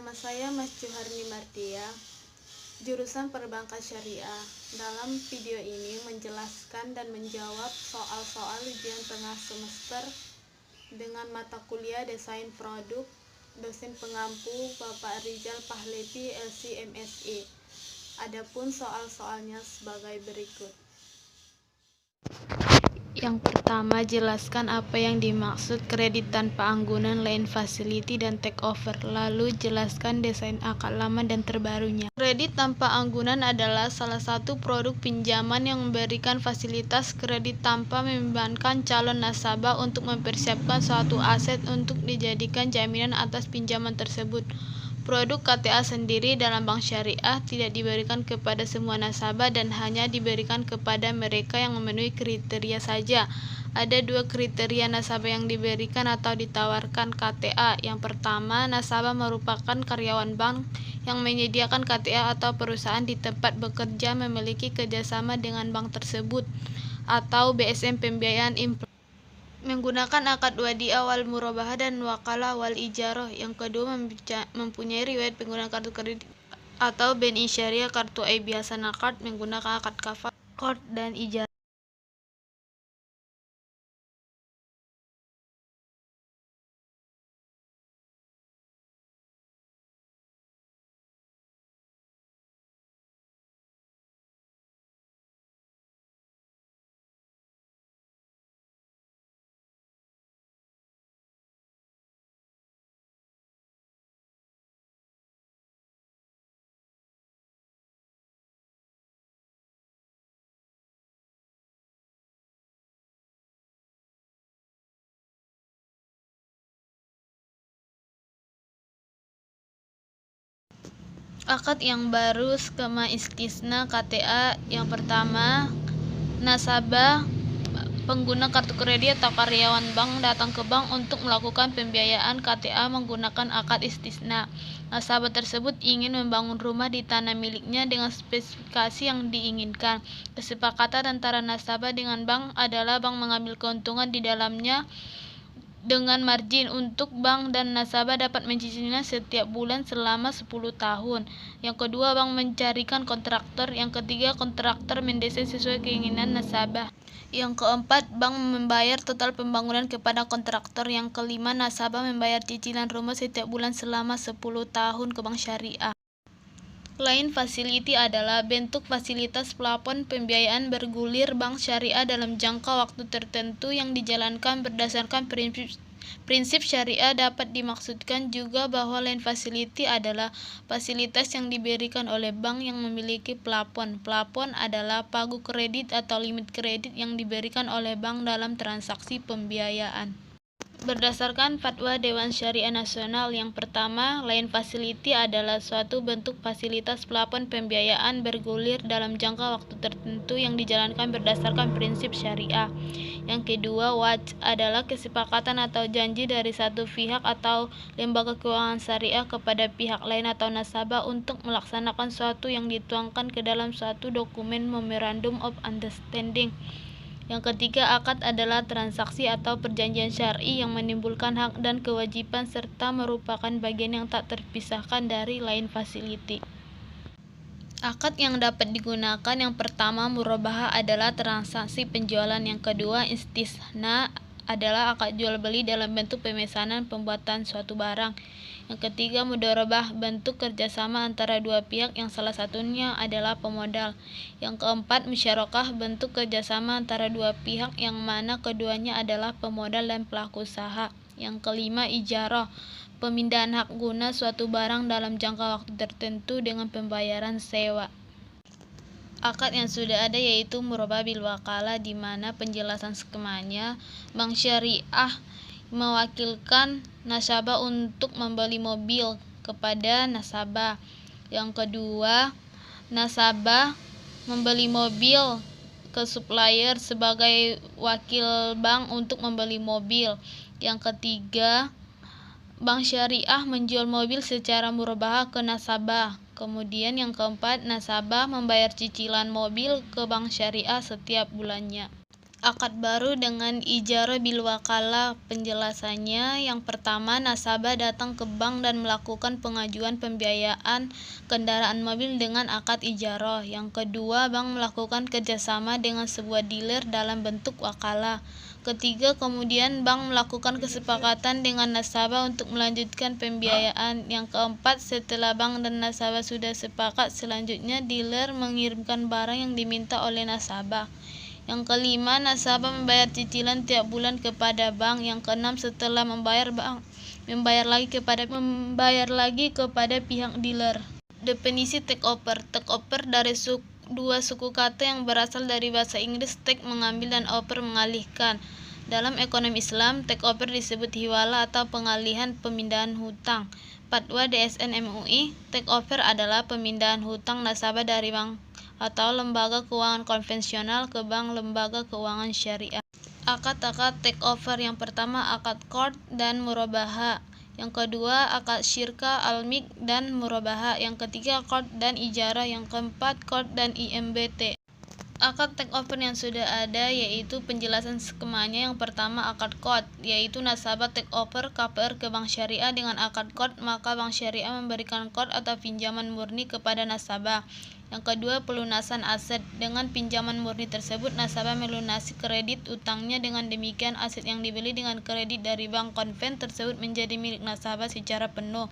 Nama saya Mas Juharni Martia, jurusan Perbankan Syariah. Dalam video ini menjelaskan dan menjawab soal-soal ujian tengah semester dengan mata kuliah Desain Produk, dosen pengampu Bapak Rizal Pahleti LC MSI. Adapun soal-soalnya sebagai berikut. Yang pertama, jelaskan apa yang dimaksud kredit tanpa anggunan, line facility, dan take over. Lalu, jelaskan desain akad lama dan terbarunya. Kredit tanpa anggunan adalah salah satu produk pinjaman yang memberikan fasilitas kredit tanpa membebankan calon nasabah untuk mempersiapkan suatu aset untuk dijadikan jaminan atas pinjaman tersebut. Produk KTA sendiri dalam bank syariah tidak diberikan kepada semua nasabah dan hanya diberikan kepada mereka yang memenuhi kriteria saja. Ada dua kriteria nasabah yang diberikan atau ditawarkan KTA. Yang pertama, nasabah merupakan karyawan bank yang menyediakan KTA atau perusahaan di tempat bekerja memiliki kerjasama dengan bank tersebut, atau BSM pembiayaan menggunakan akad wadiah wal murabahah dan wakalah wal ijarah. Yang kedua, mempunyai riwayat penggunaan kartu kredit atau BNI Syariah, kartu biasa nakad, menggunakan akad kafal, qard, dan ijarah. Akad yang baru, skema istisna KTA. Yang pertama, nasabah pengguna kartu kredit atau karyawan bank datang ke bank untuk melakukan pembiayaan KTA menggunakan akad istisna. Nasabah tersebut ingin membangun rumah di tanah miliknya dengan spesifikasi yang diinginkan. Kesepakatan antara nasabah dengan bank adalah bank mengambil keuntungan di dalamnya dengan margin untuk bank dan nasabah dapat mencicilnya setiap bulan selama 10 tahun. Yang kedua, bank mencarikan kontraktor. Yang ketiga, kontraktor mendesain sesuai keinginan nasabah. Yang keempat, bank membayar total pembangunan kepada kontraktor. Yang kelima, nasabah membayar cicilan rumah setiap bulan selama 10 tahun ke bank syariah. Line facility adalah bentuk fasilitas plafon pembiayaan bergulir bank syariah dalam jangka waktu tertentu yang dijalankan berdasarkan prinsip syariah. Dapat dimaksudkan juga bahwa line facility adalah fasilitas yang diberikan oleh bank yang memiliki plafon. Plafon adalah pagu kredit atau limit kredit yang diberikan oleh bank dalam transaksi pembiayaan. Berdasarkan Fatwa Dewan Syariah Nasional, yang pertama, line facility adalah suatu bentuk fasilitas plafon pembiayaan bergulir dalam jangka waktu tertentu yang dijalankan berdasarkan prinsip syariah. Yang kedua, wajh adalah kesepakatan atau janji dari satu pihak atau lembaga keuangan syariah kepada pihak lain atau nasabah untuk melaksanakan suatu yang dituangkan ke dalam suatu dokumen Memorandum of Understanding. Yang ketiga, akad adalah transaksi atau perjanjian syar'i yang menimbulkan hak dan kewajiban serta merupakan bagian yang tak terpisahkan dari line facility. Akad yang dapat digunakan, yang pertama, murabahah adalah transaksi penjualan. Yang kedua, istisna adalah akad jual beli dalam bentuk pemesanan pembuatan suatu barang. Yang ketiga, mudharabah, bentuk kerjasama antara dua pihak yang salah satunya adalah pemodal. Yang keempat, musyarakah, bentuk kerjasama antara dua pihak yang mana keduanya adalah pemodal dan pelaku usaha. Yang kelima, ijarah, pemindahan hak guna suatu barang dalam jangka waktu tertentu dengan pembayaran sewa. Akad yang sudah ada yaitu murabahah bil wakalah, di mana penjelasan skemanya, bank syariah mewakilkan nasabah untuk membeli mobil kepada nasabah. Yang kedua, nasabah membeli mobil ke supplier sebagai wakil bank untuk membeli mobil. Yang ketiga, bank syariah menjual mobil secara murabahah ke nasabah. Kemudian yang keempat, nasabah membayar cicilan mobil ke bank syariah setiap bulannya. Akad baru dengan ijarah bil wakalah. Penjelasannya, yang pertama, nasabah datang ke bank dan melakukan pengajuan pembiayaan kendaraan mobil dengan akad ijarah. Yang kedua, bank melakukan kerjasama dengan sebuah dealer dalam bentuk wakalah. Ketiga, kemudian bank melakukan kesepakatan dengan nasabah untuk melanjutkan pembiayaan. Yang keempat, setelah bank dan nasabah sudah sepakat, selanjutnya dealer mengirimkan barang yang diminta oleh nasabah. Yang kelima, nasabah membayar cicilan tiap bulan kepada bank. Yang keenam, setelah membayar, bank membayar lagi kepada pihak dealer. Definisi takeover. Takeover dari dua suku kata yang berasal dari bahasa Inggris take mengambil dan over mengalihkan. Dalam ekonomi Islam, takeover disebut hiwala atau pengalihan pemindahan hutang. Fatwa DSN MUI, takeover adalah pemindahan hutang nasabah dari bank atau lembaga keuangan konvensional ke bank lembaga keuangan syariah. Akad-akad takeover, yang pertama akad qard dan murabaha, yang kedua akad syirka al-milk dan murabaha, yang ketiga qard dan ijarah, yang keempat qard dan IMBT. Akad takeover yang sudah ada yaitu penjelasan skemanya. Yang pertama akad qard, yaitu nasabah takeover KPR ke bank syariah dengan akad qard, maka bank syariah memberikan qard atau pinjaman murni kepada nasabah. Yang kedua, pelunasan aset. Dengan pinjaman murni tersebut, nasabah melunasi kredit utangnya. Dengan demikian, aset yang dibeli dengan kredit dari bank konven tersebut menjadi milik nasabah secara penuh.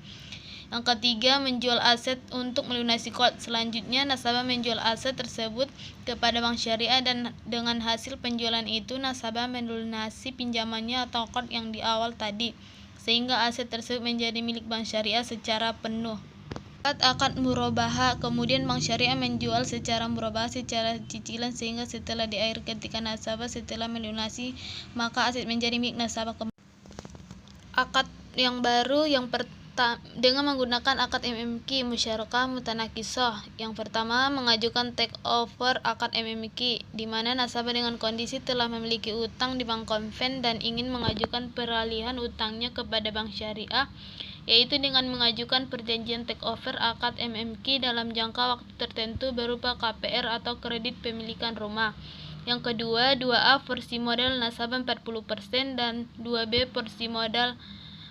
Yang ketiga, menjual aset untuk melunasi qard. Selanjutnya, nasabah menjual aset tersebut kepada bank syariah dan dengan hasil penjualan itu, nasabah melunasi pinjamannya atau qard yang di awal tadi, sehingga aset tersebut menjadi milik bank syariah secara penuh. Akad murabaha, kemudian bank syariah menjual secara murabaha secara cicilan, sehingga setelah di akhir ketika nasabah setelah melunasi, maka aset menjadi milik nasabah kembali. Akad yang baru yang dengan menggunakan akad MMQ, musyarakah mutanakisah. Yang pertama, mengajukan take over akad MMQ, di mana nasabah dengan kondisi telah memiliki utang di bank konven dan ingin mengajukan peralihan utangnya kepada bank syariah, yaitu dengan mengajukan perjanjian take over akad MMQ dalam jangka waktu tertentu berupa KPR atau kredit pemilikan rumah. Yang kedua, 2A porsi modal nasabah 40% dan 2B porsi modal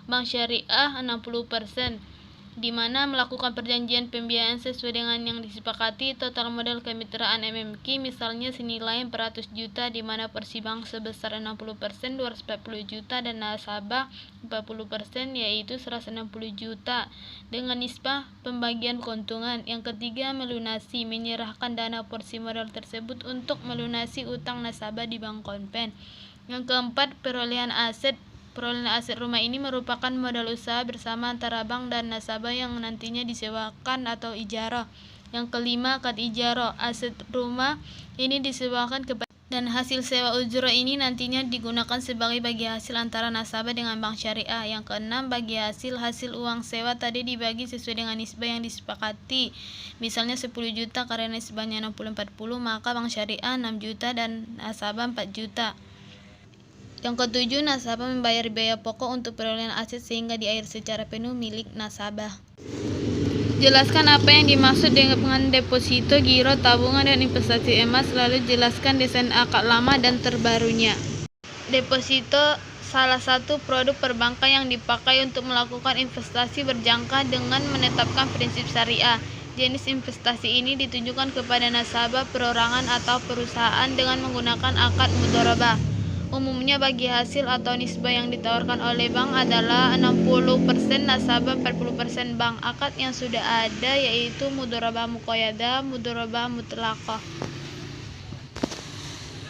bank syariah 60%, di mana melakukan perjanjian pembiayaan sesuai dengan yang disepakati. Total modal kemitraan MMQ misalnya senilai 400 juta, di mana porsi bank sebesar 60% 240 juta dan nasabah 40% yaitu 160 juta dengan nisbah pembagian keuntungan. Yang ketiga, melunasi, menyerahkan dana porsi modal tersebut untuk melunasi utang nasabah di bank konven. Yang keempat, perolehan aset. Perolehan aset rumah ini merupakan modal usaha bersama antara bank dan nasabah yang nantinya disewakan atau ijarah. Yang kelima, akad ijarah. Aset rumah ini disewakan kepada dan hasil sewa ujrah ini nantinya digunakan sebagai bagi hasil antara nasabah dengan bank syariah. Yang keenam, bagi hasil uang sewa tadi dibagi sesuai dengan nisbah yang disepakati. Misalnya 10 juta karena nisbahnya 60-40, maka bank syariah 6 juta dan nasabah 4 juta. Yang ketujuh, nasabah membayar biaya pokok untuk perolehan aset sehingga di akhir secara penuh milik nasabah. Jelaskan apa yang dimaksud dengan deposito, giro, tabungan, dan investasi emas. Lalu jelaskan desain akad lama dan terbarunya. Deposito salah satu produk perbankan yang dipakai untuk melakukan investasi berjangka dengan menetapkan prinsip syariah. Jenis investasi ini ditujukan kepada nasabah, perorangan, atau perusahaan dengan menggunakan akad mudharabah. Umumnya bagi hasil atau nisbah yang ditawarkan oleh bank adalah 60% nasabah, 40% bank. Akad yang sudah ada yaitu mudharabah muqayyadah, mudharabah mutlaqah.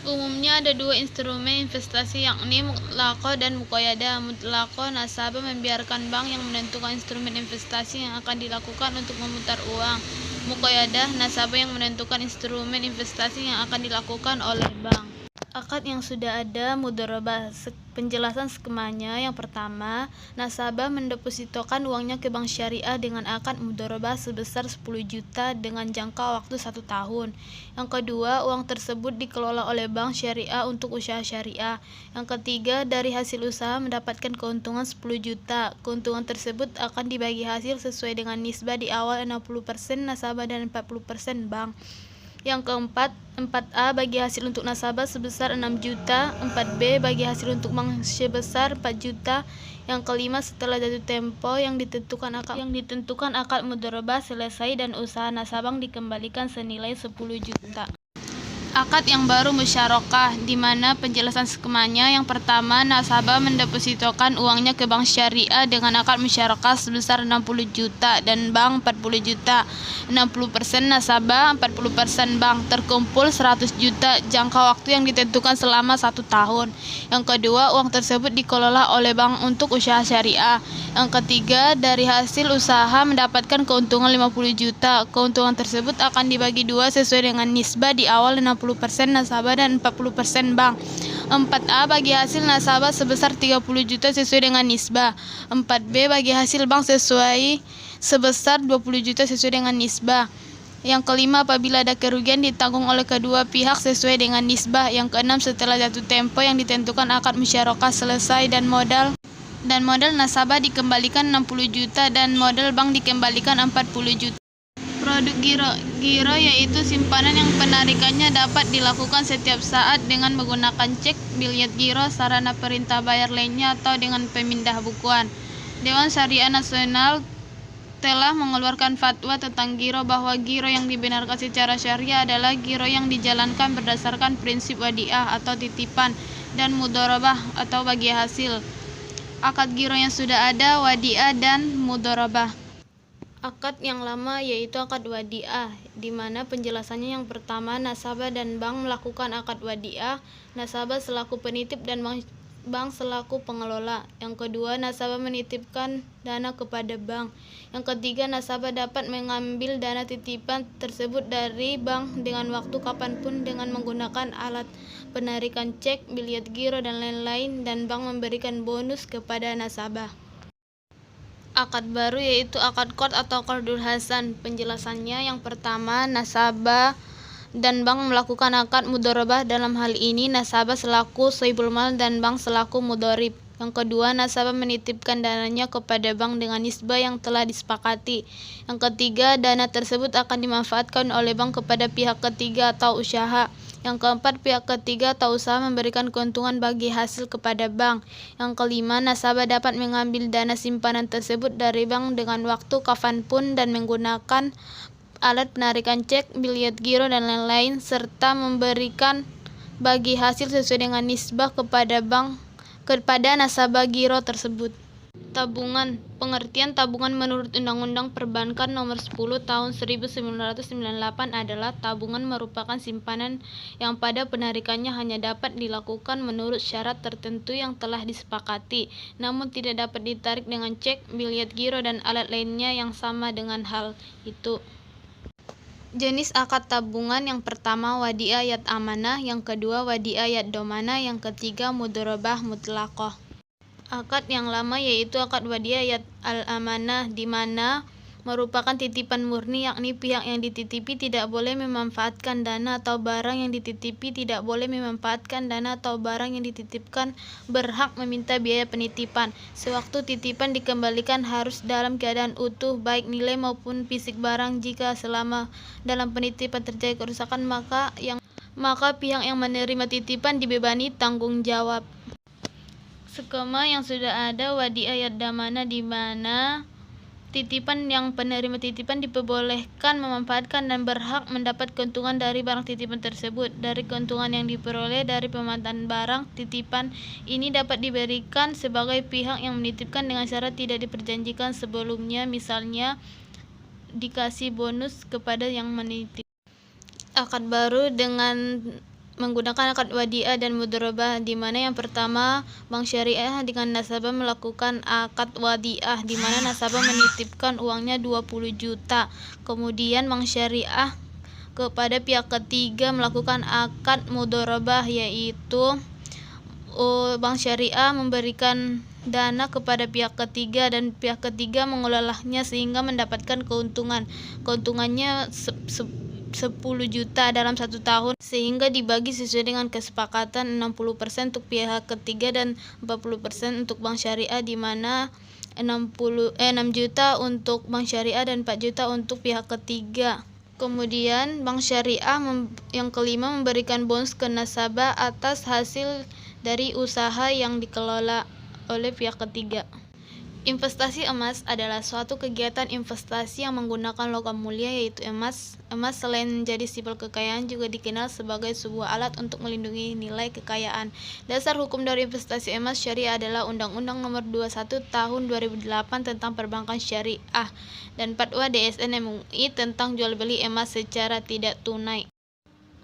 Umumnya ada dua instrumen investasi, yakni mutlaqah dan muqayyadah. Mutlaqah, nasabah membiarkan bank yang menentukan instrumen investasi yang akan dilakukan untuk memutar uang. Muqayyadah, nasabah yang menentukan instrumen investasi yang akan dilakukan oleh bank. Akad yang sudah ada, mudharabah. Penjelasan skemanya. Yang pertama, nasabah mendepositokan uangnya ke bank syariah dengan akad mudharabah sebesar 10 juta dengan jangka waktu 1 tahun. Yang kedua, uang tersebut dikelola oleh bank syariah untuk usaha syariah. Yang ketiga, dari hasil usaha mendapatkan keuntungan 10 juta. Keuntungan tersebut akan dibagi hasil sesuai dengan nisbah di awal 60% nasabah dan 40% bank. Yang keempat, 4A bagi hasil untuk nasabah sebesar 6 juta, 4B bagi hasil untuk bank sebesar 4 juta. Yang kelima, setelah jatuh tempo yang ditentukan akad mudharabah selesai dan usaha nasabah dikembalikan senilai 10 juta. Akad yang baru musyarakah, di mana penjelasan skemanya. Yang pertama, nasabah mendepositokan uangnya ke bank syariah dengan akad musyarakah sebesar 60 juta dan bank 40 juta. 60% nasabah, 40% bank. Terkumpul 100 juta, jangka waktu yang ditentukan selama 1 tahun. Yang kedua, uang tersebut dikelola oleh bank untuk usaha syariah. Yang ketiga, dari hasil usaha mendapatkan keuntungan 50 juta. Keuntungan tersebut akan dibagi dua sesuai dengan nisbah di awal 60% nasabah dan 40% bank. 4A bagi hasil nasabah sebesar 30 juta sesuai dengan nisbah. 4B bagi hasil bank sebesar 20 juta sesuai dengan nisbah. Yang kelima, apabila ada kerugian ditanggung oleh kedua pihak sesuai dengan nisbah. Yang keenam, setelah jatuh tempo yang ditentukan akad musyarakah selesai dan modal nasabah dikembalikan 60 juta dan modal bank dikembalikan 40 juta. Produk giro yaitu simpanan yang penarikannya dapat dilakukan setiap saat dengan menggunakan cek, biliet giro, sarana perintah bayar lainnya atau dengan pemindah bukuan. Dewan Syariah Nasional telah mengeluarkan fatwa tentang giro bahwa giro yang dibenarkan secara syariah adalah giro yang dijalankan berdasarkan prinsip wadiah atau titipan dan mudharabah atau bagi hasil. Akad giro yang sudah ada, wadiah dan mudharabah. Akad yang lama yaitu akad wadiah, di mana penjelasannya yang pertama, nasabah dan bank melakukan akad wadiah, nasabah selaku penitip dan bank selaku pengelola. Yang kedua, nasabah menitipkan dana kepada bank. Yang ketiga, nasabah dapat mengambil dana titipan tersebut dari bank dengan waktu kapanpun dengan menggunakan alat penarikan cek, biliet giro, dan lain-lain, dan bank memberikan bonus kepada nasabah. Akad baru yaitu akad qard atau qardul hasan. Penjelasannya yang pertama, nasabah dan bank melakukan akad mudharabah. Dalam hal ini nasabah selaku sohibul mal dan bank selaku mudharib. Yang kedua, nasabah menitipkan dananya kepada bank dengan nisbah yang telah disepakati. Yang ketiga, dana tersebut akan dimanfaatkan oleh bank kepada pihak ketiga atau usaha. Yang keempat, pihak ketiga atau usaha memberikan keuntungan bagi hasil kepada bank. Yang kelima, nasabah dapat mengambil dana simpanan tersebut dari bank dengan waktu kapanpun dan menggunakan alat penarikan cek, biliet giro, dan lain-lain, serta memberikan bagi hasil sesuai dengan nisbah kepada nasabah giro tersebut. Tabungan. Pengertian tabungan menurut Undang-Undang Perbankan Nomor 10 Tahun 1998 adalah tabungan merupakan simpanan yang pada penarikannya hanya dapat dilakukan menurut syarat tertentu yang telah disepakati, namun tidak dapat ditarik dengan cek, biliet giro, dan alat lainnya yang sama dengan hal itu. Jenis akad tabungan yang pertama, wadiah yad amanah, yang kedua wadiah yad domana, yang ketiga mudharabah mutlaqah. Akad yang lama yaitu akad wadiah yad al-amanah, di mana merupakan titipan murni, yakni pihak yang dititipi tidak boleh memanfaatkan dana atau barang yang dititipi tidak boleh memanfaatkan dana atau barang yang dititipkan, berhak meminta biaya penitipan. Sewaktu titipan dikembalikan harus dalam keadaan utuh, baik nilai maupun fisik barang. Jika selama dalam penitipan terjadi kerusakan, maka pihak yang menerima titipan dibebani tanggung jawab. Skema yang sudah ada, wadiah yad damana, di mana titipan yang penerima titipan diperbolehkan memanfaatkan dan berhak mendapat keuntungan dari barang titipan tersebut. Dari keuntungan yang diperoleh dari pemanfaatan barang titipan ini dapat diberikan sebagai pihak yang menitipkan dengan syarat tidak diperjanjikan sebelumnya, misalnya dikasih bonus kepada yang menitip. Akad baru dengan menggunakan akad wadiah dan mudharabah, di mana yang pertama, bank syariah dengan nasabah melakukan akad wadiah, di mana nasabah menitipkan uangnya 20 juta. Kemudian bank syariah kepada pihak ketiga melakukan akad mudharabah, yaitu bank syariah memberikan dana kepada pihak ketiga dan pihak ketiga mengelolanya sehingga mendapatkan keuntungan. Keuntungannya 10 juta dalam 1 tahun, sehingga dibagi sesuai dengan kesepakatan 60% untuk pihak ketiga dan 40% untuk bank syariah, di mana 6 juta untuk bank syariah dan 4 juta untuk pihak ketiga. Kemudian bank syariah yang kelima memberikan bonus ke nasabah atas hasil dari usaha yang dikelola oleh pihak ketiga. Investasi emas adalah suatu kegiatan investasi yang menggunakan logam mulia yaitu emas. Emas selain menjadi simbol kekayaan juga dikenal sebagai sebuah alat untuk melindungi nilai kekayaan. Dasar hukum dari investasi emas syariah adalah Undang-Undang Nomor 21 Tahun 2008 tentang Perbankan Syariah dan Fatwa DSN MUI tentang jual beli emas secara tidak tunai.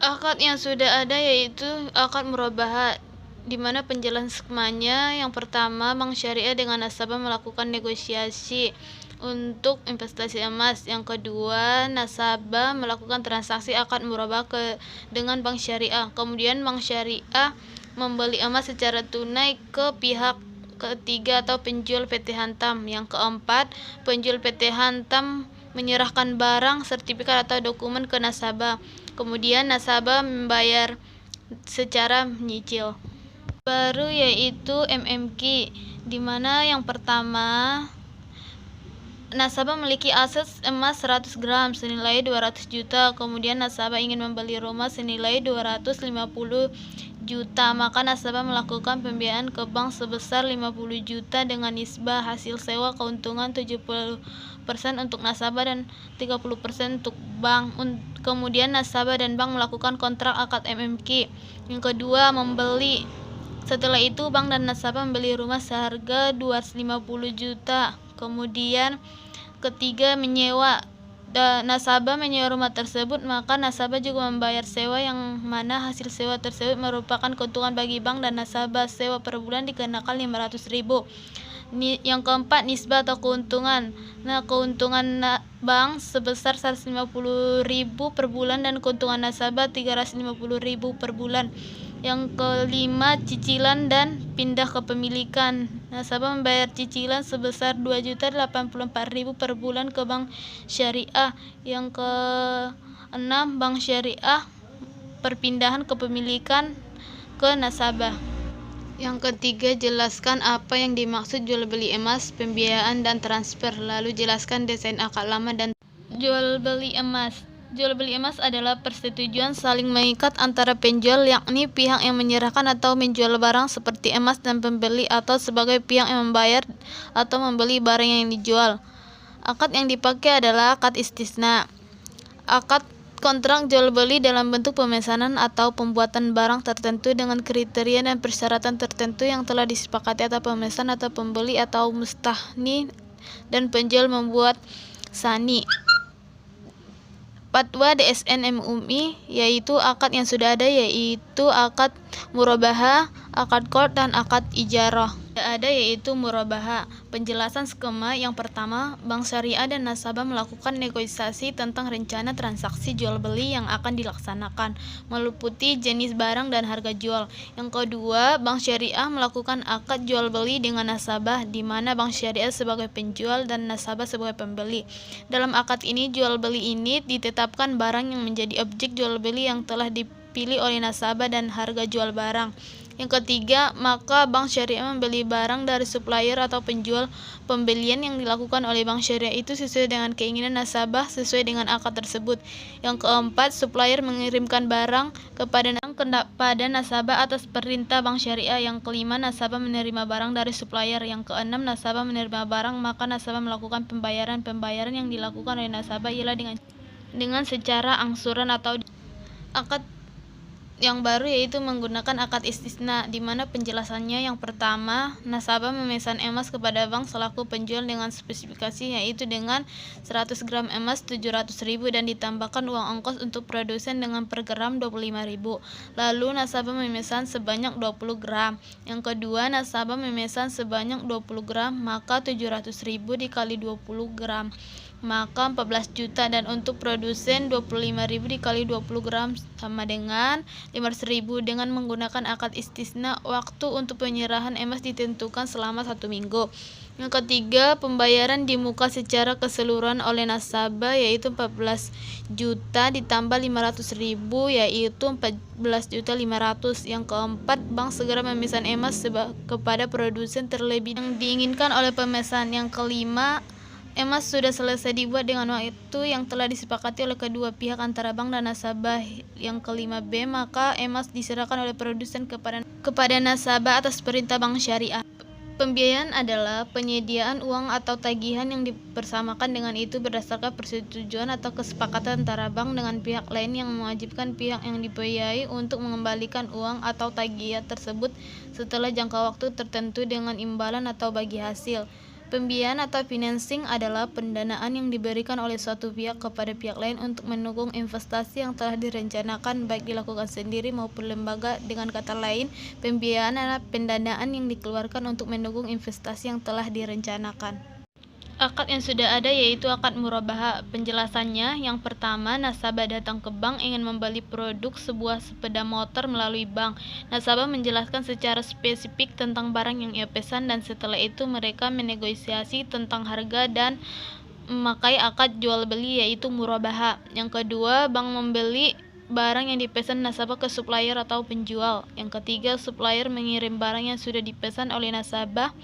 Akad yang sudah ada yaitu akad murabahah, di mana penjelasan skemanya. Yang pertama, bank syariah dengan nasabah melakukan negosiasi untuk investasi emas. Yang kedua, nasabah melakukan transaksi akad murabahah dengan bank syariah. Kemudian bank syariah membeli emas secara tunai ke pihak ketiga atau penjual PT Hantam. Yang keempat, penjual PT Hantam menyerahkan barang, sertifikat atau dokumen ke nasabah. Kemudian nasabah membayar secara menyicil. Baru yaitu MMQ, di mana yang pertama nasabah memiliki aset emas 100 gram senilai 200 juta. Kemudian nasabah ingin membeli rumah senilai 250 juta, maka nasabah melakukan pembiayaan ke bank sebesar 50 juta dengan nisbah hasil sewa keuntungan 70% untuk nasabah dan 30% untuk bank. Kemudian nasabah dan bank melakukan kontrak akad MMQ. Yang kedua, membeli. Setelah itu bank dan nasabah membeli rumah seharga 250 juta. Kemudian ketiga, menyewa. Nasabah menyewa rumah tersebut, maka nasabah juga membayar sewa yang mana hasil sewa tersebut merupakan keuntungan bagi bank dan nasabah. Sewa per bulan dikenakan 500.000. Yang keempat, nisbah atau keuntungan. Keuntungan bank sebesar 150.000 per bulan dan keuntungan nasabah 350.000 per bulan. Yang kelima, cicilan dan pindah kepemilikan. Nasabah membayar cicilan sebesar 2.084.000 per bulan ke bank syariah. Yang keenam, bank syariah perpindahan kepemilikan ke nasabah. Yang ketiga, jelaskan apa yang dimaksud jual beli emas, pembiayaan dan transfer. Lalu jelaskan desain akad lama dan jual beli emas. Jual beli emas adalah persetujuan saling mengikat antara penjual, yakni pihak yang menyerahkan atau menjual barang seperti emas, dan pembeli atau sebagai pihak yang membayar atau membeli barang yang dijual. Akad yang dipakai adalah akad istisna. Akad kontrak jual beli dalam bentuk pemesanan atau pembuatan barang tertentu dengan kriteria dan persyaratan tertentu yang telah disepakati atau pemesan atau pembeli atau mustahni dan penjual membuat sani. Fatwa DSN MUI yaitu akad yang sudah ada, yaitu akad murabahah, akad qard, dan akad ijarah. Ada yaitu murabahah. Penjelasan skema yang pertama, bank syariah dan nasabah melakukan negosiasi tentang rencana transaksi jual beli yang akan dilaksanakan, meliputi jenis barang dan harga jual. Yang kedua, bank syariah melakukan akad jual beli dengan nasabah, di mana bank syariah sebagai penjual dan nasabah sebagai pembeli. Dalam akad ini, jual beli ini ditetapkan barang yang menjadi objek jual beli yang telah dipilih oleh nasabah dan harga jual barang. Yang ketiga, maka bank syariah membeli barang dari supplier atau penjual. Pembelian yang dilakukan oleh bank syariah itu sesuai dengan keinginan nasabah sesuai dengan akad tersebut. Yang keempat, supplier mengirimkan barang kepada nasabah atas perintah bank syariah. Yang kelima, nasabah menerima barang dari supplier. Yang keenam, nasabah menerima barang, maka nasabah melakukan pembayaran. Pembayaran yang dilakukan oleh nasabah ialah dengan secara angsuran atau akad yang baru yaitu menggunakan akad istisna, di mana penjelasannya yang pertama, nasabah memesan emas kepada bank selaku penjual dengan spesifikasi yaitu dengan 100 gram emas 700.000 dan ditambahkan uang ongkos untuk produsen dengan per gram 25.000. Lalu nasabah memesan sebanyak 20 gram. Yang kedua, nasabah memesan sebanyak 20 gram, maka 700.000 dikali 20 gram maka 14 juta, dan untuk produsen 25.000 dikali 20 gram sama dengan 500.000. Dengan menggunakan akad istisna, waktu untuk penyerahan emas ditentukan selama 1 minggu. Yang ketiga, pembayaran di muka secara keseluruhan oleh nasabah yaitu 14 juta ditambah 500.000 yaitu 14.500.000. Yang keempat, bank segera memesan emas kepada produsen terlebih yang diinginkan oleh pemesan. Yang kelima, emas sudah selesai dibuat dengan waktu yang telah disepakati oleh kedua pihak antara bank dan nasabah. Yang kelima B, maka emas diserahkan oleh produsen kepada nasabah atas perintah bank syariah. Pembiayaan adalah penyediaan uang atau tagihan yang dipersamakan dengan itu berdasarkan persetujuan atau kesepakatan antara bank dengan pihak lain yang mewajibkan pihak yang dibiayai untuk mengembalikan uang atau tagihan tersebut setelah jangka waktu tertentu dengan imbalan atau bagi hasil. Pembiayaan atau financing adalah pendanaan yang diberikan oleh suatu pihak kepada pihak lain untuk mendukung investasi yang telah direncanakan, baik dilakukan sendiri maupun lembaga. Dengan kata lain, pembiayaan adalah pendanaan yang dikeluarkan untuk mendukung investasi yang telah direncanakan. Akad yang sudah ada yaitu akad murabaha. Penjelasannya, yang pertama, nasabah datang ke bank ingin membeli produk sebuah sepeda motor melalui bank. Nasabah menjelaskan secara spesifik tentang barang yang ia pesan dan setelah itu mereka menegosiasi tentang harga dan memakai akad jual beli yaitu murabaha. Yang kedua, bank membeli barang yang dipesan nasabah ke supplier atau penjual. Yang ketiga, supplier mengirim barang yang sudah dipesan oleh nasabah.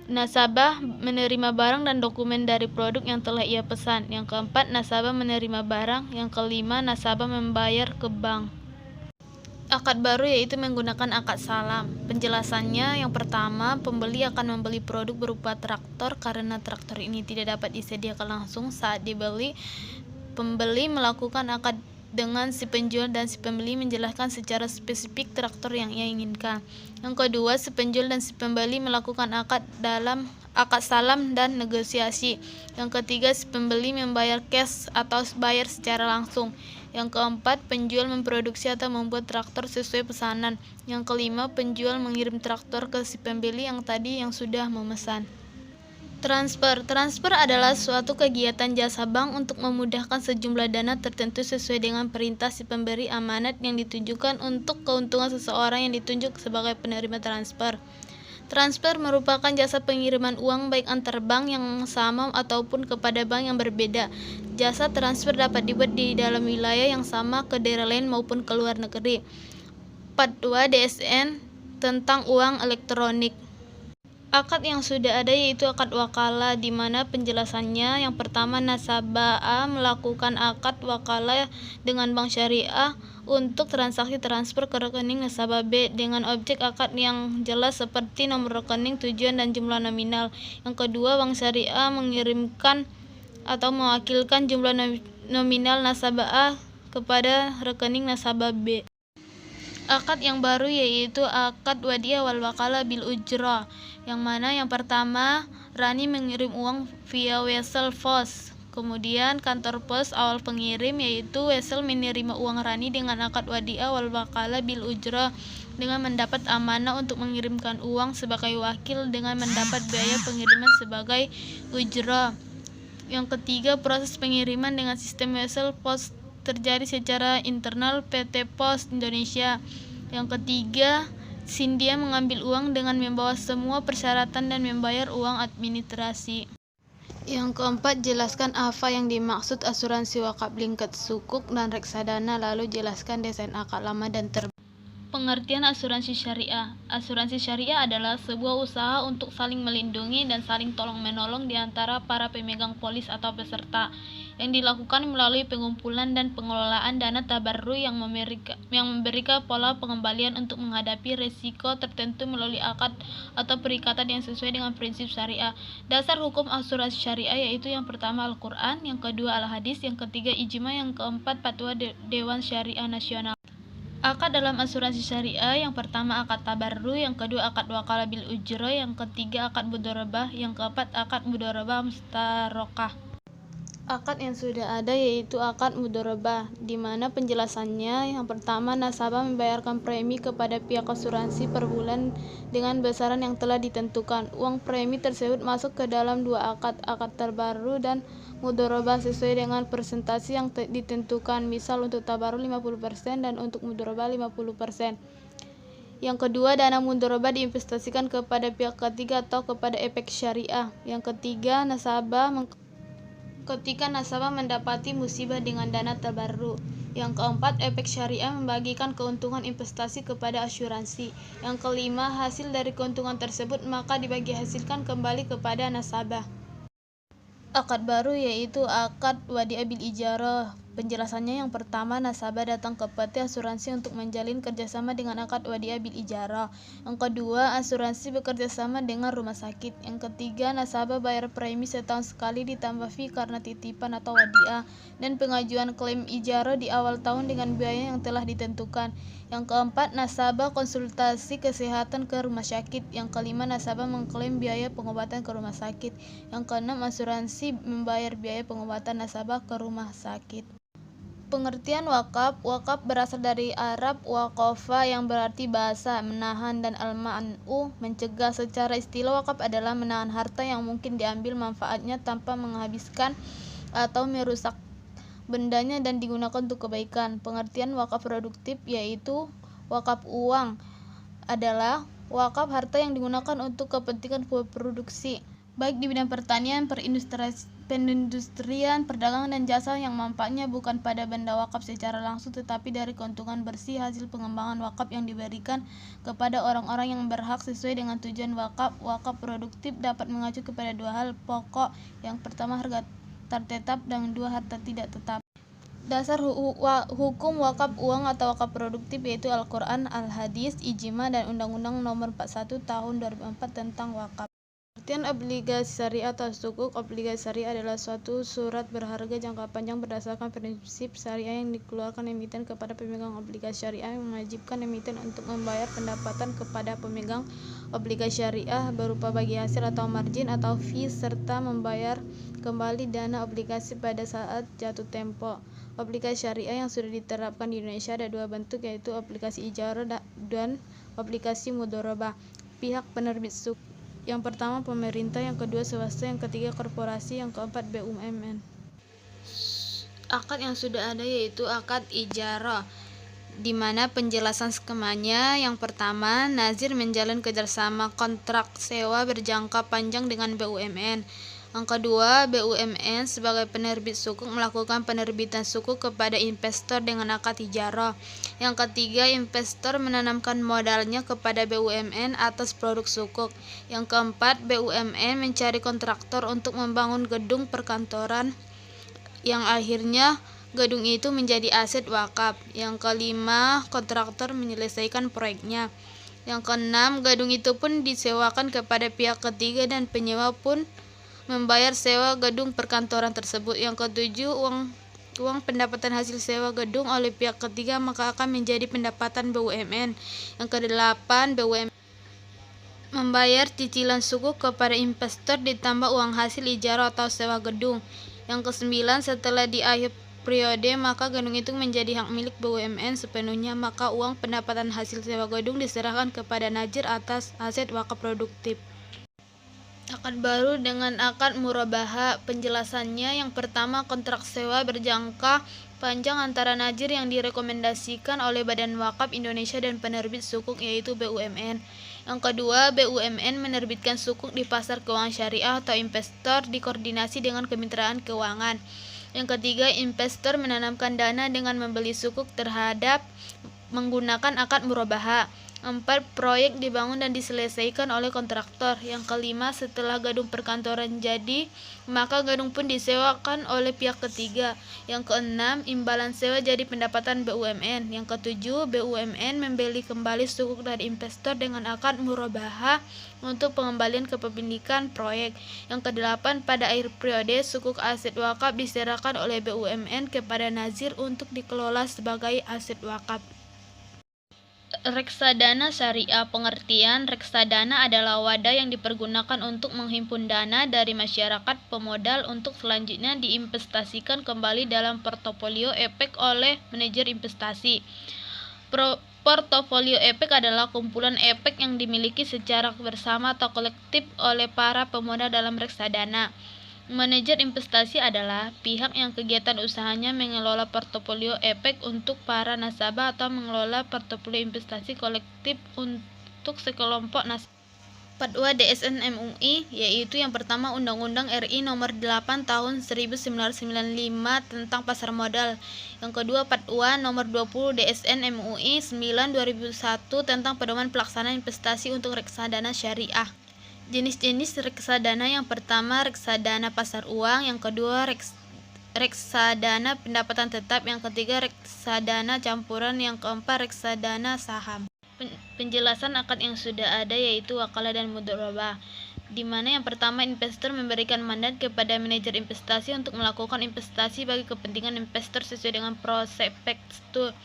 Nasabah menerima barang dan dokumen dari produk yang telah ia pesan. Yang keempat, nasabah menerima barang. Yang kelima, nasabah membayar ke bank. Akad baru yaitu menggunakan akad salam. Penjelasannya, yang pertama, pembeli akan membeli produk berupa traktor karena traktor ini tidak dapat disediakan langsung saat dibeli. Pembeli melakukan akad dengan si penjual dan si pembeli menjelaskan secara spesifik traktor yang ia inginkan. Yang kedua, si penjual dan si pembeli melakukan akad salam dan negosiasi. Yang ketiga, si pembeli membayar cash atau bayar secara langsung. Yang keempat, penjual memproduksi atau membuat traktor sesuai pesanan. Yang kelima, penjual mengirim traktor ke si pembeli yang sudah memesan. Transfer adalah suatu kegiatan jasa bank untuk memudahkan sejumlah dana tertentu sesuai dengan perintah si pemberi amanat yang ditujukan untuk keuntungan seseorang yang ditunjuk sebagai penerima transfer. Transfer merupakan jasa pengiriman uang baik antar bank yang sama ataupun kepada bank yang berbeda. Jasa transfer dapat dibuat di dalam wilayah yang sama ke daerah lain maupun ke luar negeri. Part 2 DSN tentang uang elektronik. Akad yang sudah ada yaitu akad wakalah, di mana penjelasannya, yang pertama, nasabah A melakukan akad wakalah dengan bank syariah untuk transaksi transfer ke rekening nasabah B dengan objek akad yang jelas seperti nomor rekening, tujuan, dan jumlah nominal. Yang kedua, bank syariah mengirimkan atau mewakilkan jumlah nominal nasabah A kepada rekening nasabah B. Akad yang baru yaitu akad wadiah wal wakalah bil ujrah, yang mana yang pertama, Rani mengirim uang via Wesel Pos. Kemudian kantor pos awal pengirim yaitu Wesel menerima uang Rani dengan akad wadiah wal wakalah bil ujrah dengan mendapat amanah untuk mengirimkan uang sebagai wakil dengan mendapat biaya pengiriman sebagai ujrah. Yang ketiga, proses pengiriman dengan sistem Wesel Pos terjadi secara internal PT Pos Indonesia. Yang ketiga, Sindia mengambil uang dengan membawa semua persyaratan dan membayar uang administrasi. Yang keempat, jelaskan apa yang dimaksud asuransi wakaf lingkat sukuk dan reksadana, lalu jelaskan desain akad lama dan terbaru. Pengertian asuransi syariah. Asuransi syariah adalah sebuah usaha untuk saling melindungi dan saling tolong-menolong di antara para pemegang polis atau peserta, yang dilakukan melalui pengumpulan dan pengelolaan dana tabarru yang memberikan pola pengembalian untuk menghadapi risiko tertentu melalui akad atau perikatan yang sesuai dengan prinsip syariah. Dasar hukum asuransi syariah yaitu yang pertama Al-Quran, yang kedua Al-Hadis, yang ketiga Ijma, yang keempat Fatwa Dewan Syariah Nasional. Akad dalam asuransi syariah, yang pertama akad tabarru, yang kedua akad wakalah bil ujrah, yang ketiga akad mudharabah, yang keempat akad mudharabah mustarokah. Akad yang sudah ada yaitu akad mudharabah, di mana penjelasannya, yang pertama, nasabah membayarkan premi kepada pihak asuransi per bulan dengan besaran yang telah ditentukan. Uang premi tersebut masuk ke dalam dua akad tabarru dan mudharabah sesuai dengan persentase yang ditentukan. Misal untuk tabarru 50% dan untuk mudharabah 50%. Yang kedua, dana mudharabah diinvestasikan kepada pihak ketiga atau kepada efek syariah. Yang ketiga, ketika nasabah mendapati musibah dengan dana tabarru. Yang keempat, efek syariah membagikan keuntungan investasi kepada asuransi. Yang kelima, hasil dari keuntungan tersebut maka dibagi hasilkan kembali kepada nasabah. Akad baru yaitu akad wadi'ah bil ijarah. Penjelasannya yang pertama, nasabah datang ke PT asuransi untuk menjalin kerjasama dengan akad wadi'ah bil ijarah. Yang kedua, asuransi bekerja sama dengan rumah sakit. Yang ketiga, nasabah bayar premi setahun sekali ditambah fee karena titipan atau wadi'ah, dan pengajuan klaim ijarah di awal tahun dengan biaya yang telah ditentukan. Yang keempat, nasabah konsultasi kesehatan ke rumah sakit. Yang kelima, nasabah mengklaim biaya pengobatan ke rumah sakit. Yang keenam, asuransi membayar biaya pengobatan nasabah ke rumah sakit. Pengertian wakaf. Wakaf berasal dari Arab waqafa yang berarti bahasa, menahan, dan al-ma'nu, mencegah. Secara istilah, wakaf adalah menahan harta yang mungkin diambil manfaatnya tanpa menghabiskan atau merusak bendanya dan digunakan untuk kebaikan. Pengertian wakaf produktif yaitu wakaf uang adalah wakaf harta yang digunakan untuk kepentingan produksi, baik di bidang pertanian, perindustrian, perdagangan, dan jasa yang manfaatnya bukan pada benda wakaf secara langsung tetapi dari keuntungan bersih hasil pengembangan wakaf yang diberikan kepada orang-orang yang berhak sesuai dengan tujuan wakaf. Wakaf produktif dapat mengacu kepada dua hal pokok. Yang pertama, harta tetap, dan dua, harta tidak tetap. Dasar hukum wakaf uang atau wakaf produktif yaitu Al-Quran, Al-Hadis, Ijma, dan Undang-Undang Nomor 41 Tahun 2004 tentang wakaf. Pengertian obligasi syariah atau sukuk. Obligasi syariah adalah suatu surat berharga jangka panjang berdasarkan prinsip syariah yang dikeluarkan emiten kepada pemegang obligasi syariah, yang mewajibkan emiten untuk membayar pendapatan kepada pemegang obligasi syariah berupa bagi hasil atau margin atau fee, serta membayar kembali dana obligasi pada saat jatuh tempo. Obligasi syariah yang sudah diterapkan di Indonesia ada dua bentuk, yaitu obligasi ijarah dan obligasi mudharabah. Pihak penerbit sukuk. Yang pertama pemerintah, yang kedua swasta, yang ketiga korporasi, yang keempat BUMN. Akad yang sudah ada yaitu akad ijarah, di mana penjelasan skemanya. Yang pertama, nazir menjalin kerjasama kontrak sewa berjangka panjang dengan BUMN. Yang kedua, BUMN sebagai penerbit sukuk melakukan penerbitan sukuk kepada investor dengan akad ijarah. Yang ketiga, investor menanamkan modalnya kepada BUMN atas produk sukuk. Yang keempat, BUMN mencari kontraktor untuk membangun gedung perkantoran yang akhirnya gedung itu menjadi aset wakaf. Yang kelima, kontraktor menyelesaikan proyeknya. Yang keenam, gedung itu pun disewakan kepada pihak ketiga dan penyewa pun membayar sewa gedung perkantoran tersebut. Yang ketujuh, uang pendapatan hasil sewa gedung oleh pihak ketiga maka akan menjadi pendapatan BUMN. Yang kedelapan, BUMN membayar cicilan sukuk kepada investor ditambah uang hasil ijarah atau sewa gedung. Yang kesembilan, setelah di akhir periode maka gedung itu menjadi hak milik BUMN sepenuhnya, maka uang pendapatan hasil sewa gedung diserahkan kepada nazir atas aset wakaf produktif. Akad baru dengan akad murabaha. Penjelasannya yang pertama, kontrak sewa berjangka panjang antara nazir yang direkomendasikan oleh Badan Wakaf Indonesia dan penerbit sukuk yaitu BUMN. Yang kedua, BUMN menerbitkan sukuk di pasar keuangan syariah atau investor dikoordinasi dengan Kementerian Keuangan. Yang ketiga, investor menanamkan dana dengan membeli sukuk terhadap menggunakan akad murabaha. 4. Proyek dibangun dan diselesaikan oleh kontraktor. Yang kelima, setelah gedung perkantoran jadi, maka gedung pun disewakan oleh pihak ketiga. Yang keenam, imbalan sewa jadi pendapatan BUMN. Yang ketujuh, BUMN membeli kembali sukuk dari investor dengan akad murabaha untuk pengembalian kepemilikan proyek. Yang kedelapan, pada akhir periode, sukuk aset wakaf diserahkan oleh BUMN kepada nazir untuk dikelola sebagai aset wakaf. Reksadana syariah. Pengertian reksadana adalah wadah yang dipergunakan untuk menghimpun dana dari masyarakat pemodal untuk selanjutnya diinvestasikan kembali dalam portofolio efek oleh manajer investasi. Portofolio efek adalah kumpulan efek yang dimiliki secara bersama atau kolektif oleh para pemodal dalam reksadana. Manajer investasi adalah pihak yang kegiatan usahanya mengelola portofolio efek untuk para nasabah atau mengelola portofolio investasi kolektif untuk sekelompok nasabah. Fatwa DSN MUI yaitu yang pertama, Undang-Undang RI Nomor 8 Tahun 1995 tentang pasar modal. Yang kedua, Fatwa Nomor 20 DSN MUI 9/2001 tentang pedoman pelaksanaan investasi untuk reksadana syariah. Jenis-jenis reksadana yang pertama reksadana pasar uang, yang kedua reksadana pendapatan tetap, yang ketiga reksadana campuran, yang keempat reksadana saham. Penjelasan akad yang sudah ada yaitu wakalah dan mudharabah, di mana yang pertama investor memberikan mandat kepada manajer investasi untuk melakukan investasi bagi kepentingan investor sesuai dengan prospektus.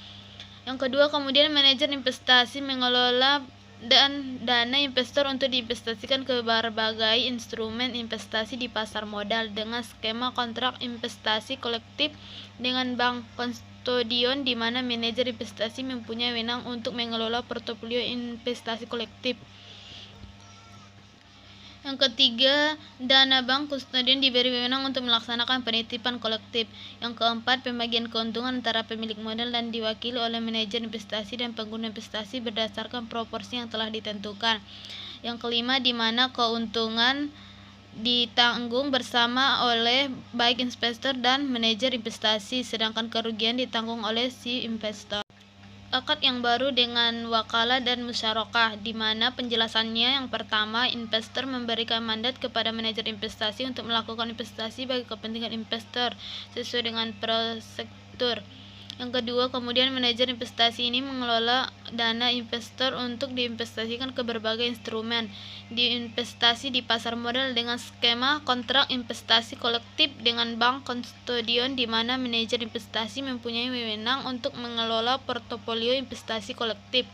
Yang kedua, kemudian manajer investasi mengelola dan dana investor untuk diinvestasikan ke berbagai instrumen investasi di pasar modal dengan skema kontrak investasi kolektif dengan bank kustodian, di mana manajer investasi mempunyai wewenang untuk mengelola portofolio investasi kolektif. Yang ketiga, dana bank kustodian diberi wewenang untuk melaksanakan penitipan kolektif. Yang keempat, pembagian keuntungan antara pemilik modal dan diwakili oleh manajer investasi dan pengguna investasi berdasarkan proporsi yang telah ditentukan. Yang kelima, di mana keuntungan ditanggung bersama oleh baik investor dan manajer investasi, sedangkan kerugian ditanggung oleh si investor. Akad yang baru dengan wakalah dan musyarakah, di mana penjelasannya yang pertama, investor memberikan mandat kepada manajer investasi untuk melakukan investasi bagi kepentingan investor sesuai dengan prosedur. Yang kedua, kemudian manajer investasi ini mengelola dana investor untuk diinvestasikan ke berbagai instrumen diinvestasi di pasar modal dengan skema kontrak investasi kolektif dengan bank kustodian, di mana manajer investasi mempunyai wewenang untuk mengelola portofolio investasi kolektif.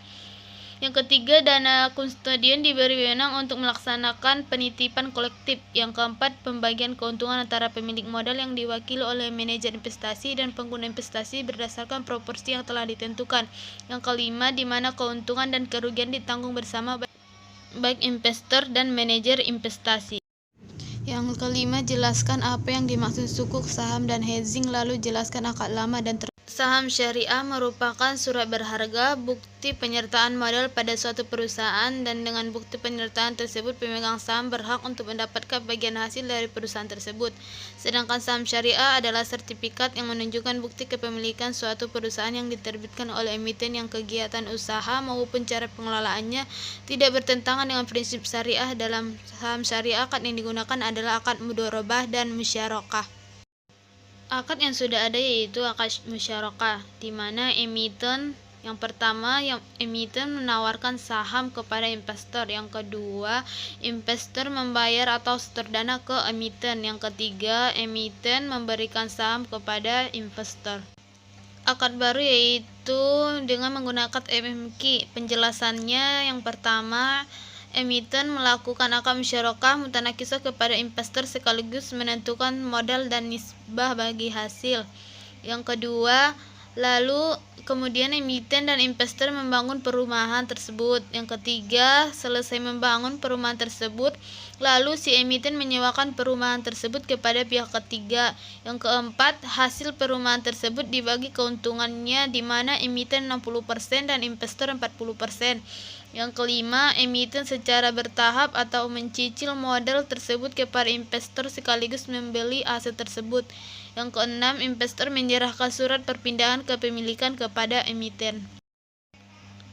Yang ketiga, dana kustodian diberi wewenang untuk melaksanakan penitipan kolektif. Yang keempat, pembagian keuntungan antara pemilik modal yang diwakili oleh manajer investasi dan pengguna investasi berdasarkan proporsi yang telah ditentukan. Yang kelima, di mana keuntungan dan kerugian ditanggung bersama baik investor dan manajer investasi. Yang kelima, jelaskan apa yang dimaksud sukuk, saham, dan hedging, lalu jelaskan akad lama dan saham syariah merupakan surat berharga, bukti penyertaan modal pada suatu perusahaan, dan dengan bukti penyertaan tersebut pemegang saham berhak untuk mendapatkan bagian hasil dari perusahaan tersebut. Sedangkan saham syariah adalah sertifikat yang menunjukkan bukti kepemilikan suatu perusahaan yang diterbitkan oleh emiten yang kegiatan usaha maupun cara pengelolaannya tidak bertentangan dengan prinsip syariah. Dalam saham syariah, akad yang digunakan adalah akad mudharabah dan musyarakah. Akad yang sudah ada yaitu akad musyarakah, di mana emiten yang pertama, emiten menawarkan saham kepada investor. Yang kedua, investor membayar atau setor dana ke emiten. Yang ketiga, emiten memberikan saham kepada investor. Akad baru yaitu dengan menggunakan MMQ. Penjelasannya yang pertama, emiten melakukan akad musyarakah mutanakisah kepada investor sekaligus menentukan modal dan nisbah bagi hasil. Yang kedua, lalu kemudian emiten dan investor membangun perumahan tersebut. Yang ketiga, selesai membangun perumahan tersebut, lalu si emiten menyewakan perumahan tersebut kepada pihak ketiga. Yang keempat, hasil perumahan tersebut dibagi keuntungannya, di mana emiten 60% dan investor 40%. Yang kelima, emiten secara bertahap atau mencicil modal tersebut kepada investor sekaligus membeli aset tersebut. Yang keenam, investor menyerahkan surat perpindahan kepemilikan kepada emiten.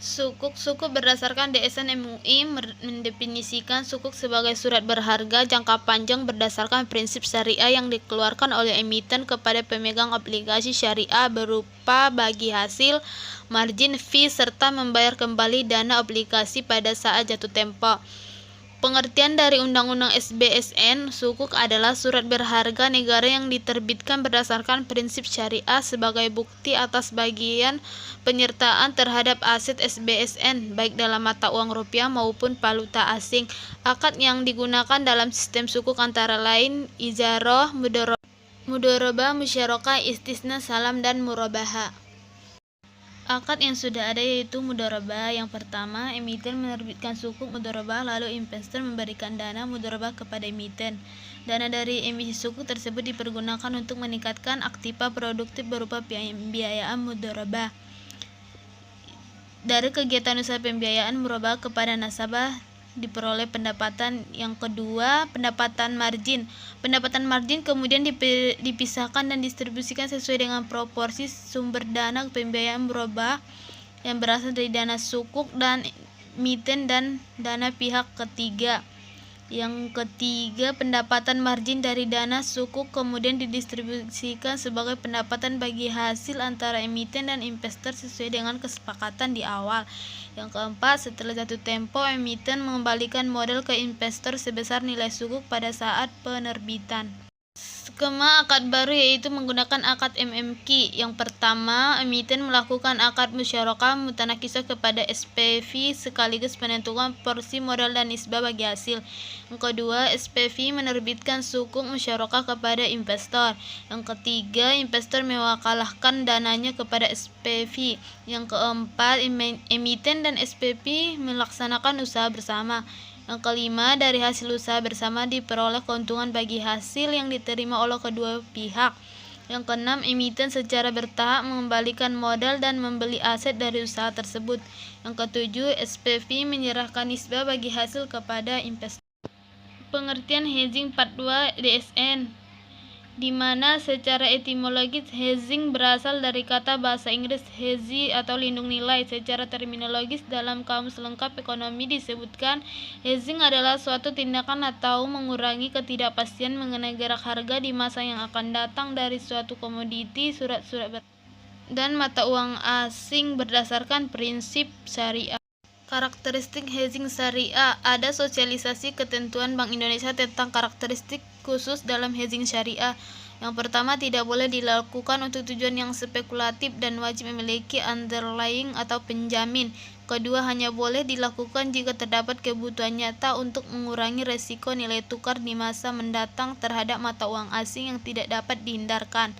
Sukuk berdasarkan DSN MUI mendefinisikan sukuk sebagai surat berharga jangka panjang berdasarkan prinsip syariah yang dikeluarkan oleh emiten kepada pemegang obligasi syariah berupa bagi hasil, margin fee, serta membayar kembali dana obligasi pada saat jatuh tempo. Pengertian dari Undang-Undang SBSN, sukuk adalah surat berharga negara yang diterbitkan berdasarkan prinsip syariah sebagai bukti atas bagian penyertaan terhadap aset SBSN, baik dalam mata uang rupiah maupun valuta asing. Akad yang digunakan dalam sistem sukuk antara lain ijarah, mudharabah, musyarakah, istisna, salam, dan murabaha. Akad yang sudah ada yaitu mudharabah. Yang pertama, emiten menerbitkan sukuk mudharabah, lalu investor memberikan dana mudharabah kepada emiten. Dana dari emisi sukuk tersebut dipergunakan untuk meningkatkan aktiva produktif berupa pembiayaan mudharabah. Dari kegiatan usaha pembiayaan murabah kepada nasabah diperoleh pendapatan. Yang kedua, pendapatan margin. Pendapatan margin kemudian dipisahkan dan distribusikan sesuai dengan proporsi sumber dana pembiayaan murabah yang berasal dari dana sukuk dan emiten dan dana pihak ketiga. Yang ketiga, pendapatan margin dari dana sukuk kemudian didistribusikan sebagai pendapatan bagi hasil antara emiten dan investor sesuai dengan kesepakatan di awal. Yang keempat, setelah jatuh tempo, emiten mengembalikan modal ke investor sebesar nilai sukuk pada saat penerbitan. Skema akad baru yaitu menggunakan akad MMQ. Yang pertama, emiten melakukan akad musyarakah mutanakisah kepada SPV sekaligus menentukan porsi modal dan nisbah bagi hasil. Yang kedua, SPV menerbitkan sukuk musyarakah kepada investor. Yang ketiga, investor mewakalahkan dananya kepada SPV. Yang keempat, emiten dan SPV melaksanakan usaha bersama. Yang kelima, dari hasil usaha bersama diperoleh keuntungan bagi hasil yang diterima oleh kedua pihak. Yang keenam, emiten secara bertahap mengembalikan modal dan membeli aset dari usaha tersebut. Yang ketujuh, SPV menyerahkan nisbah bagi hasil kepada investor. Pengertian hedging part 2 DSN, di mana secara etimologis hedging berasal dari kata bahasa Inggris hedge atau lindung nilai. Secara terminologis dalam kamus lengkap ekonomi disebutkan hedging adalah suatu tindakan atau mengurangi ketidakpastian mengenai gerak harga di masa yang akan datang dari suatu komoditi, surat-surat dan mata uang asing berdasarkan prinsip syariah. Karakteristik hedging syariah. Ada sosialisasi ketentuan Bank Indonesia tentang karakteristik khusus dalam hedging syariah. Yang pertama, tidak boleh dilakukan untuk tujuan yang spekulatif dan wajib memiliki underlying atau penjamin. Kedua, hanya boleh dilakukan jika terdapat kebutuhan nyata untuk mengurangi resiko nilai tukar di masa mendatang terhadap mata uang asing yang tidak dapat dihindarkan.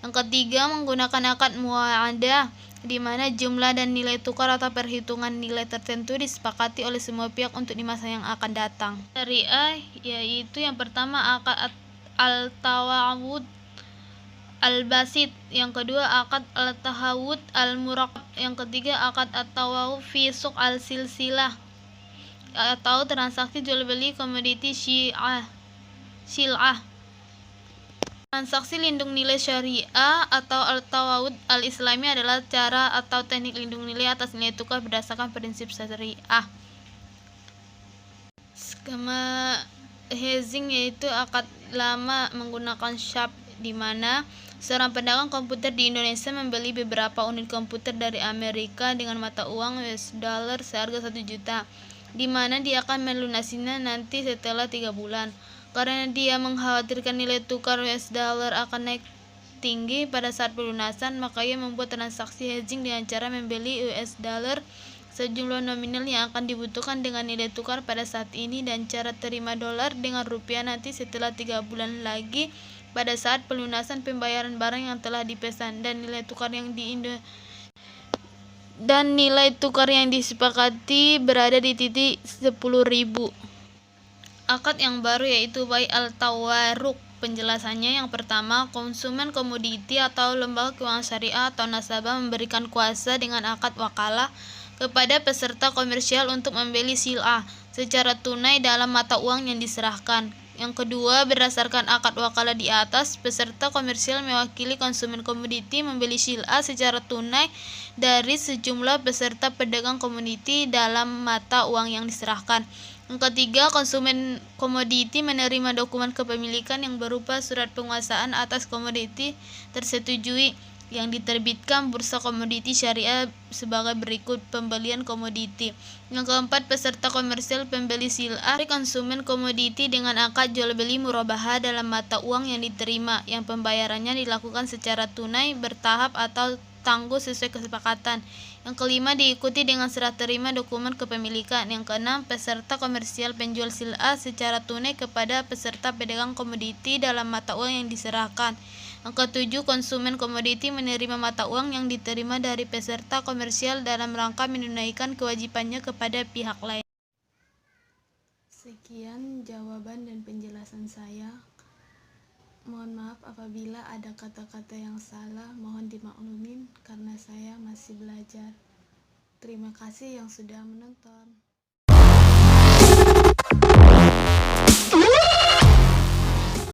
Yang ketiga, menggunakan akad muamalah, di mana jumlah dan nilai tukar atau perhitungan nilai tertentu disepakati oleh semua pihak untuk di masa yang akan datang. Syariah yaitu yang pertama akad al-tawawud al-basit, yang kedua akad al-tahawud al-murakkab, yang ketiga akad at-tawawud fi suq al-silsilah atau transaksi jual beli komoditi sil'ah. Transaksi lindung nilai syariah atau al-tawawud al-islami adalah cara atau teknik lindung nilai atas nilai tukar berdasarkan prinsip syariah. Skema hedging yaitu akad lama menggunakan Sharpe, di mana seorang pedagang komputer di Indonesia membeli beberapa unit komputer dari Amerika dengan mata uang US dollar seharga 1 juta, di mana dia akan melunasinya nanti setelah 3 bulan. Karena dia mengkhawatirkan nilai tukar US dollar akan naik tinggi pada saat pelunasan, maka ia membuat transaksi hedging dengan cara membeli US dollar sejumlah nominal yang akan dibutuhkan dengan nilai tukar pada saat ini dan cara terima dolar dengan rupiah nanti setelah 3 bulan lagi pada saat pelunasan pembayaran barang yang telah dipesan, dan nilai tukar yang disepakati berada di titik 10.000. Akad yang baru yaitu bai al-tawaruk. Penjelasannya, yang pertama, konsumen komoditi atau lembaga keuangan syariah atau nasabah memberikan kuasa dengan akad wakalah kepada peserta komersial untuk membeli sil'ah secara tunai dalam mata uang yang diserahkan. Yang kedua, berdasarkan akad wakalah di atas, peserta komersial mewakili konsumen komoditi membeli sil'ah secara tunai dari sejumlah peserta pedagang komoditi dalam mata uang yang diserahkan. Yang ketiga, konsumen komoditi menerima dokumen kepemilikan yang berupa surat penguasaan atas komoditi tersetujui yang diterbitkan Bursa Komoditi Syariah sebagai berikut: pembelian komoditi. Yang keempat, peserta komersial pembeli sil'ah konsumen komoditi dengan akad jual beli murabahah dalam mata uang yang diterima, yang pembayarannya dilakukan secara tunai, bertahap atau tangguh sesuai kesepakatan. Yang kelima, diikuti dengan serah terima dokumen kepemilikan. Yang keenam, peserta komersial penjual sil'ah secara tunai kepada peserta pedagang komoditi dalam mata uang yang diserahkan. Yang ketujuh, konsumen komoditi menerima mata uang yang diterima dari peserta komersial dalam rangka menunaikan kewajibannya kepada pihak lain. Sekian jawaban dan penjelasan saya. Mohon maaf apabila ada kata-kata yang salah, mohon dimaklumin karena saya masih belajar. Terima kasih yang sudah menonton.